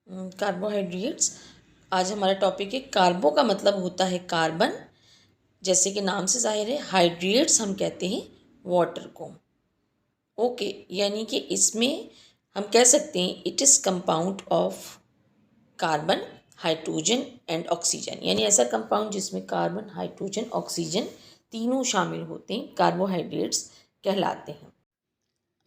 Carbohydrates. आज हमारा topic है कार्बो का मतलब होता है कार्बन, जैसे कि नाम से जाहिर है। हाइड्रेट्स हम कहते हैं वाटर को। ओके, यानी कि इसमें हम कह सकते हैं it is compound of carbon, hydrogen and oxygen, यानी ऐसा कंपाउंड जिसमें कार्बन, हाइड्रोजन, ऑक्सीजन तीनों शामिल होते हैं, कार्बोहाइड्रेट्स कहलाते हैं।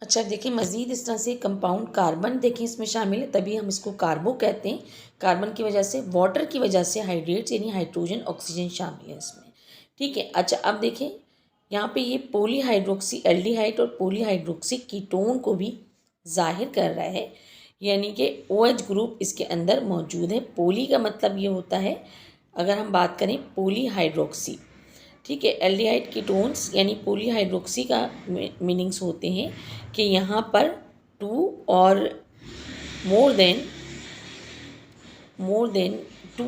अच्छा देखिए, मज़ीद इस तरह से कंपाउंड कार्बन देखें इसमें शामिल है, तभी हम इसको कार्बो कहते हैं। कार्बन की वजह से, वाटर की वजह से हाइड्रेट्स यानी हाइड्रोजन, ऑक्सीजन शामिल है इसमें। ठीक है। अच्छा अब देखें, यहाँ पे ये पॉलीहाइड्रोक्सी एल्डिहाइड और पॉलीहाइड्रोक्सी कीटोन को भी जाहिर कर रहा है, यानी कि OH ग्रुप इसके अंदर मौजूद है। पोली का मतलब ये होता है, अगर हम बात करें पॉलीहाइड्रोक्सी, ठीक है, एल्डिहाइड कीटोन्स यानी पॉलीहाइड्रोक्सी का मीनिंग्स होते हैं कि यहाँ पर 2 और मोर देन 2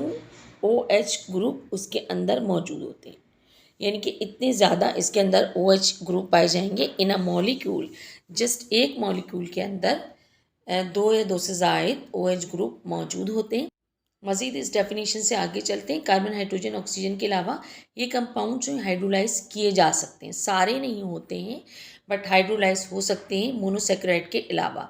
OH ग्रुप उसके अंदर मौजूद होते हैं, यानी कि इतने ज़्यादा इसके अंदर OH ग्रुप पाए जाएंगे इन अ मॉलिक्यूल। जस्ट एक मॉलिक्यूल के अंदर 2 या 2 से ज़ायद OH ग्रुप मौजूद होते हैं। मज़ीद इस डेफिनेशन से आगे चलते हैं। कार्बन, हाइड्रोजन, ऑक्सीजन के अलावा ये कंपाउंड जो हाइड्रोलाइज किए जा सकते हैं, सारे नहीं होते हैं बट हाइड्रोलाइज हो सकते हैं मोनोसेक्राइड के अलावा।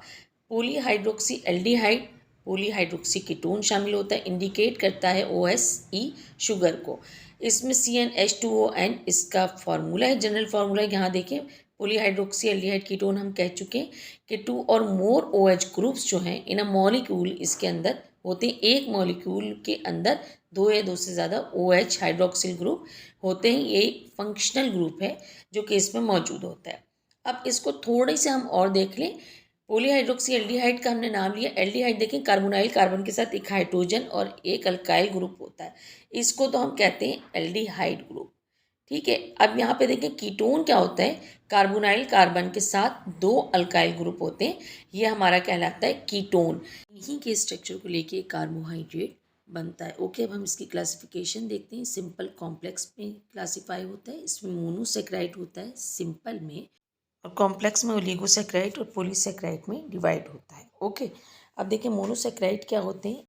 पॉलीहाइड्रोक्सी एल्डिहाइड, पॉलीहाइड्रोक्सी कीटोन शामिल होता है, इंडिकेट करता है OSE शुगर को। इसमें CnH2ON इसका फार्मूला है, जनरल फार्मूला। यहाँ देखें, पॉलीहाइड्रोक्सी एल्डिहाइड कीटोन हम कह चुके हैं कि 2 और मोर OH ग्रुप्स जो हैं इन अ मॉलिक्यूल इसके अंदर होते हैं। एक मॉलिक्यूल के अंदर 2 या 2 से ज़्यादा OH हाइड्रोक्सिल ग्रुप होते हैं। ये फंक्शनल ग्रुप है जो कि इसमें मौजूद होता है। अब इसको थोड़े से हम और देख लें। पॉलीहाइड्रोक्सी एल्डिहाइड का हमने नाम लिया। एल्डिहाइड देखें, कार्बोनाइल कार्बन के साथ एक हाइड्रोजन और एक अल्काइल ग्रुप होता है, इसको तो हम कहते हैं एल्डिहाइड ग्रुप। ठीक है। अब यहाँ पे देखें कीटोन क्या होता है, कार्बोनाइल कार्बन के साथ 2 अल्काइल ग्रुप होते हैं, ये हमारा कहलाता है कीटोन। इन्हीं के स्ट्रक्चर को लेके कार्बोहाइड्रेट बनता है। ओके, अब हम इसकी क्लासिफिकेशन देखते हैं। सिंपल कॉम्प्लेक्स में क्लासीफाई होता है, इसमें मोनोसेक्राइड होता है सिंपल में, और कॉम्प्लेक्स में ओलिगोसेक्राइड और पॉलीसेक्राइड में डिवाइड होता है। ओके, अब देखिए मोनोसेक्राइड क्या होते हैं।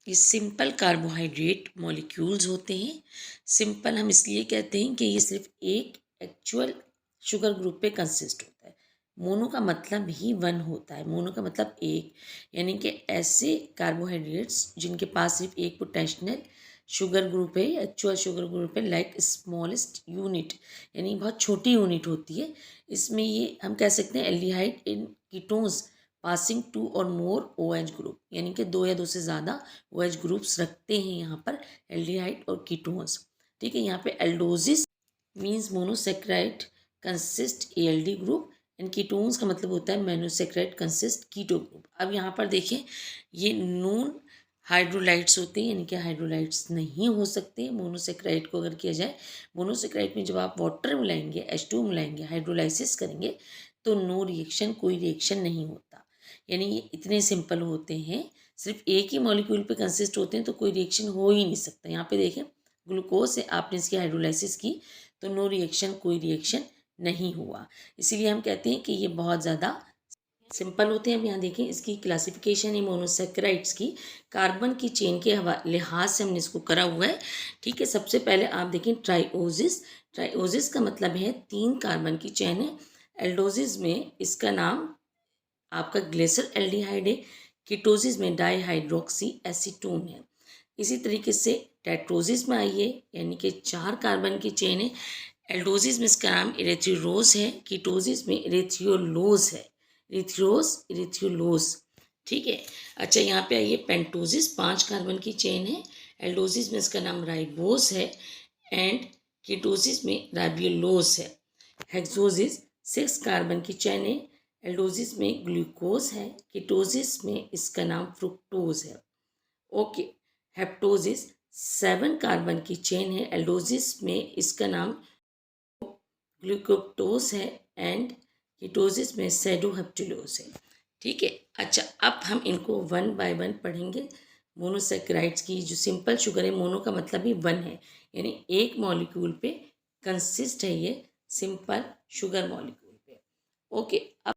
ये सिंपल कार्बोहाइड्रेट मॉलिक्यूल्स होते हैं। सिंपल हम इसलिए कहते हैं कि ये सिर्फ एक एक्चुअल शुगर ग्रुप पे कंसिस्ट होता है। मोनो का मतलब ही वन होता है, मोनो का मतलब एक, यानी कि ऐसे कार्बोहाइड्रेट्स जिनके पास सिर्फ एक पोटेंशियल शुगर ग्रुप है, एक्चुअल शुगर ग्रुप है, लाइक स्मॉलेस्ट यूनिट, यानी बहुत छोटी यूनिट होती है। इसमें ये हम कह सकते हैं एल्डिहाइड इन कीटोन्स पासिंग 2 और मोर OH ग्रुप, यानी कि 2 या 2 से ज़्यादा OH ग्रुप्स रखते हैं यहाँ पर एल्डिहाइड और कीटोन्स। ठीक है। यहाँ पे aldoses means monosaccharide consist ALD group, and ketones का मतलब होता है मोनोसेक्राइड कंसिस्ट कीटो ग्रुप। अब यहाँ पर देखें, ये नॉन हाइड्रोलाइट्स होते हैं, यानी कि हाइड्रोलाइट्स नहीं हो सकते मोनोसेक्राइड को अगर किया जाए। मोनोसेक्राइड में जब आप वाटर मिलाएंगे, H2 मिलाएंगे, हाइड्रोलाइसिस करेंगे तो नो रिएक्शन, कोई रिएक्शन नहीं होता, यानी ये इतने सिंपल होते हैं, सिर्फ एक ही मॉलिक्यूल पे कंसिस्ट होते हैं तो कोई रिएक्शन हो ही नहीं सकता। यहाँ पे देखें, ग्लूकोज से आपने इसकी हाइड्रोलाइसिस की तो नो रिएक्शन, कोई रिएक्शन नहीं हुआ, इसीलिए हम कहते हैं कि ये बहुत ज़्यादा सिंपल होते हैं। अब यहाँ देखें, इसकी क्लासिफिकेशन है मोनोसेक्राइड्स की, कार्बन की चेन के लिहाज से हमने इसको करा हुआ है। ठीक है। सबसे पहले आप देखें ट्राइओजिस। ट्राइओजिस का मतलब है 3 कार्बन की चेन है। एल्डोजिस में इसका नाम आपका ग्लेसर एल्डिहाइड है। कीटोसिस में डाईहाइड्रोक्सी एसीटोन है। इसी तरीके से टेट्रोजिस में आइए, यानी कि 4 कार्बन की चेन है। एल्डोजिस में इसका नाम इरेथ्रोज है, कीटोसिस में इरेथ्रियोलोज है, इरेथ्रियोलोज। ठीक है। अच्छा यहाँ पे आइए, पेंटोजिस 5 कार्बन की चेन है। एल्डोजिस में इसका नाम राइबोस है, एंड कीटोसिस में राइबोलोज है। हेक्सोजिस 6 कार्बन की चेन है। एल्डोजिस में ग्लूकोज है, कीटोसिस में इसका नाम फ्रुक्टोज है। ओके। हेप्टोजिस 7 कार्बन की चेन है। एल्डोजिस में इसका नाम ग्लूकोप्टोज है, एंड कीटोसिस में सेडोहेप्टिलोज है। ठीक है। अच्छा अब हम इनको 1 बाय 1 पढ़ेंगे। मोनोसेक्राइड्स की जो सिंपल शुगर है, मोनो का मतलब ही 1 है, यानी एक मॉलिक्यूल पे कंसिस्ट है ये सिंपल शुगर मॉलिक्यूल पे। ओके। अब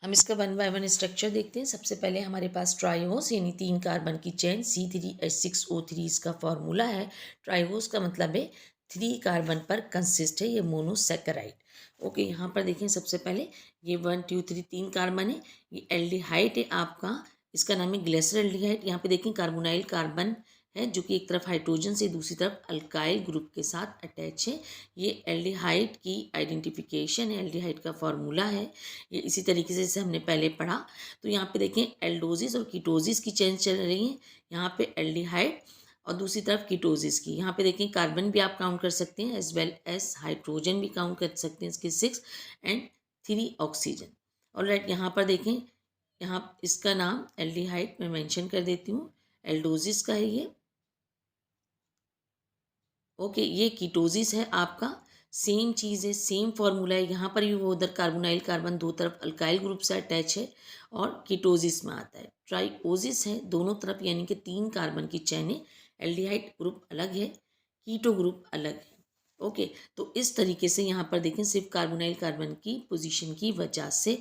हम इसका 1 बाय 1 स्ट्रक्चर देखते हैं। सबसे पहले हमारे पास ट्राइओस यानी 3 कार्बन की चेन C3H6O3 इसका फॉर्मूला है। ट्राइओस का मतलब है 3 कार्बन पर कंसिस्ट है, ये मोनोसैकेराइड। ओके, यहाँ पर देखें सबसे पहले ये 1 2 3 3 कार्बन है। ये एल्डिहाइड है आपका, इसका नाम है ग्लिसरॉल एल्डिहाइड। यहाँ पे देखें कार्बोनाइल कार्बन है जो कि एक तरफ हाइड्रोजन से दूसरी तरफ अल्काइल ग्रुप के साथ अटैच है। ये एल्डिहाइड की आइडेंटिफिकेशन है, एल्डिहाइड का फॉर्मूला है ये। इसी तरीके से जैसे हमने पहले पढ़ा, तो यहाँ पे देखें एल्डोजिस और कीटोजिस की चेन चल रही है। यहाँ पे एल्डिहाइड और दूसरी तरफ कीटोजिस की। यहाँ पे देखें कार्बन भी आप काउंट कर सकते हैं एज वेल एज हाइड्रोजन भी काउंट कर सकते हैं, इसके 6 एंड 3 ऑक्सीजन। ऑलराइट, यहाँ पर देखें, यहाँ इसका नाम एल्डिहाइड मैं मेंशन कर देती हूँ, एल्डोजिस का है ये। ओके, ये कीटोजिस है आपका, सेम चीज़ है, सेम फॉर्मूला है। यहाँ पर भी वो उधर कार्बोनाइल कार्बन दो तरफ अल्काइल ग्रुप से अटैच है और कीटोजिस में आता है। ट्राइओजिस है दोनों तरफ, यानी कि 3 कार्बन की चैन है। एल्डिहाइड ग्रुप अलग है, कीटो ग्रुप अलग है। ओके, तो इस तरीके से यहाँ पर देखें सिर्फ कार्बोनाइल कार्बन की पोजीशन की वजह से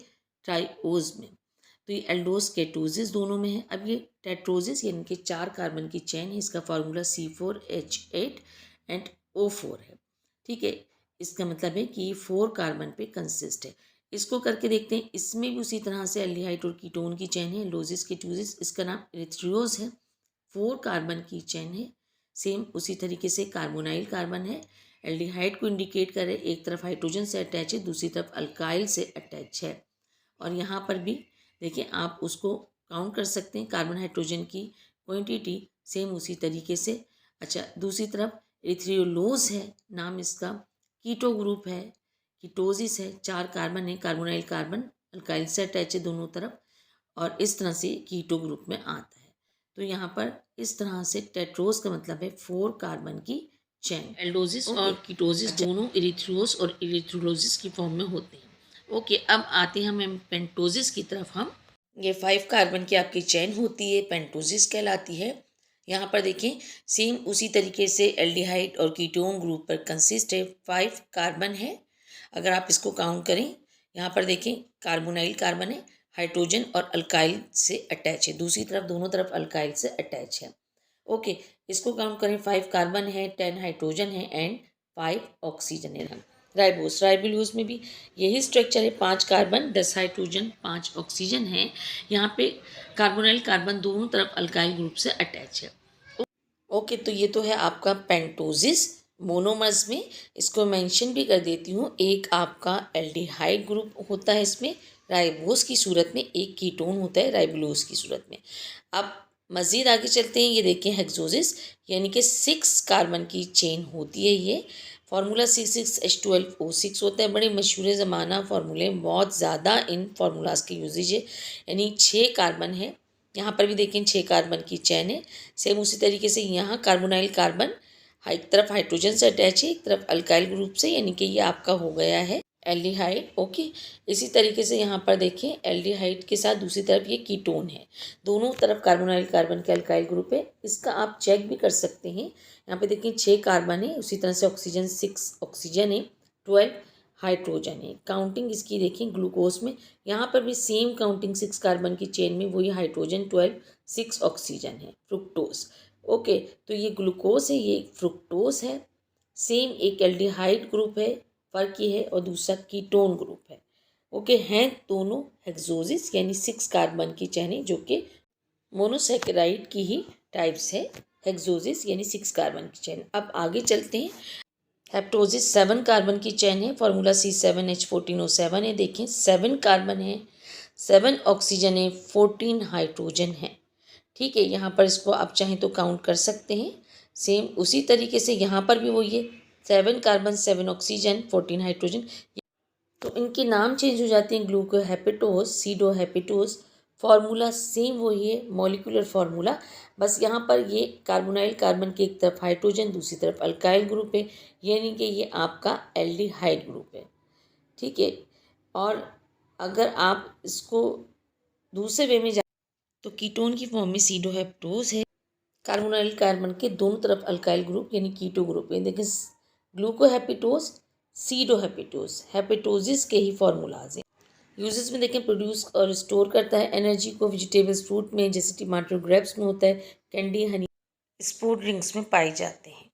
ट्राइओज में, तो ये एल्डोस केटोजिस दोनों में है। अब ये टेट्रोजिस यानी कि 4 कार्बन की चैन है, इसका फॉर्मूला C4H8 एंड O4 है। ठीक है, इसका मतलब है कि 4 कार्बन पे कंसिस्ट है। इसको करके देखते हैं, इसमें भी उसी तरह से एल्डिहाइड और कीटोन की चैन है, लोजिस कीटोजिस, इसका नाम इरिथ्रियोज है। 4 कार्बन की चैन है, सेम उसी तरीके से कार्बोनाइल कार्बन है। एल्डिहाइड को इंडिकेट करे, एक तरफ हाइड्रोजन से अटैच है, दूसरी तरफ अल्काइल से अटैच है। और यहाँ पर भी देखिए आप उसको काउंट कर सकते हैं, कार्बन हाइड्रोजन की क्वांटिटी सेम उसी तरीके से। अच्छा, दूसरी तरफ एरिथ्रियोलोज है नाम इसका, कीटो ग्रुप है, कीटोजिस है, 4 कार्बन है, कार्बोनाइल कार्बन अल्काइल से अटैच है दोनों तरफ, और इस तरह से कीटो ग्रुप में आता है। तो यहाँ पर इस तरह से टेट्रोज का मतलब है 4 कार्बन की चैन। एल्डोजिस और कीटोजिस दोनों इरिथ्रियोस और इरिथ्रोलोजिस की फॉर्म में होते हैं। ओके, अब आते हैं हम पेंटोजिस की तरफ। हम ये 5 कार्बन की आपकी चैन होती है, पेंटोजिस कहलाती है। यहाँ पर देखें सेम उसी तरीके से एल्डिहाइड और कीटोन ग्रुप पर कंसिस्ट है, 5 कार्बन है। अगर आप इसको काउंट करें, यहाँ पर देखें कार्बोनाइल कार्बन है, हाइड्रोजन और अल्काइल से अटैच है, दूसरी तरफ दोनों तरफ अल्काइल से अटैच है। ओके, इसको काउंट करें, 5 कार्बन है, 10 हाइड्रोजन है एंड 5 ऑक्सीजन है। राइबोस, राइबोलोज में भी यही स्ट्रक्चर है, 5 कार्बन 10 हाइड्रोजन 5 ऑक्सीजन है। यहाँ पे कार्बोनाइल कार्बन दोनों तरफ अल्काइल ग्रुप से अटैच है। ओके, तो ये तो है आपका पेंटोजिस मोनोमर्स में। इसको मेंशन भी कर देती हूँ, एक आपका एल्डिहाइड ग्रुप होता है इसमें राइबोस की सूरत में, एक कीटोन होता है राइबोलोज की सूरत में। अब मज़ीद आगे चलते हैं, ये देखिए हेक्सोजिस यानी कि 6 कार्बन की चेन होती है। ये फार्मूला C6H12O6 होता है, बड़े मशहूर ज़माना फार्मूले, बहुत ज़्यादा इन फार्मूलाज के यूजेज है। यानी 6 कार्बन है, यहाँ पर भी देखें 6 कार्बन की चैन है। सेम उसी तरीके से यहाँ कार्बोनाइल कार्बन एक तरफ हाइड्रोजन से अटैच है, एक तरफ अल्काइल ग्रुप से, यानी कि ये आपका हो गया है एल्डिहाइड। ओके, इसी तरीके से यहाँ पर देखें एल्डिहाइड के साथ दूसरी तरफ ये कीटोन है, दोनों तरफ कार्बोनाइल कार्बन के अल्काइल ग्रुप है। इसका आप चेक भी कर सकते हैं, यहाँ पे देखें 6 कार्बन है, उसी तरह से ऑक्सीजन 6 ऑक्सीजन है, 12 हाइड्रोजन है। काउंटिंग इसकी देखें ग्लूकोज में, यहाँ पर भी सेम काउंटिंग 6 कार्बन की चेन में वही हाइड्रोजन 12 6 ऑक्सीजन है। फ्रुक्टोज, ओके, तो ये ग्लूकोज है, ये फ्रुक्टोज है, सेम एक एल्डिहाइड ग्रुप है, फ़र्क ये है, और दूसरा कीटोन ग्रुप है। ओके, हैं दोनों हेक्सोजिस यानी 6 कार्बन की चैनें, जो कि मोनोसैकेराइड की ही टाइप्स है। हेक्सोजिस यानी 6 कार्बन की चैन। अब आगे चलते हैं, हेप्टोजिस 7 कार्बन की चैन है, फार्मूला C7H14O7 है। देखें 7 कार्बन है, 7 ऑक्सीजन है, 14 हाइड्रोजन है। ठीक है, यहाँ पर इसको आप चाहें तो काउंट कर सकते हैं, सेम उसी तरीके से यहाँ पर भी वही है, 7 कार्बन 7 ऑक्सीजन 14 हाइड्रोजन। तो इनके नाम चेंज हो जाते हैं, ग्लूकोहेपेटोज, सीडोहेपेटोज, फार्मूला सेम वही है, मॉलिक्यूलर फार्मूला, बस यहाँ पर ये कार्बोनाइल कार्बन की एक तरफ हाइड्रोजन दूसरी तरफ अल्काइल ग्रुप है, यानी कि ये आपका एल्डिहाइड ग्रुप है। ठीक है, और अगर आप इसको दूसरे वे में तो कीटोन की फॉर्म में सीडोहेप्टोज है, कार्बोनाइल कार्बन के दोनों तरफ अल्काइल ग्रुप यानी कीटो ग्रुप है। देखिए ग्लूकोहेपेटोज, सीडोहेपेटोज, हेपेटोजिस के ही फॉर्मूलाज हैं। यूजेस में देखें, प्रोड्यूस और स्टोर करता है एनर्जी को, वेजिटेबल्स फ्रूट में जैसे टमाटर ग्रेप्स में होता है, कैंडी हनी स्पोर्ट ड्रिंक्स में पाए जाते हैं।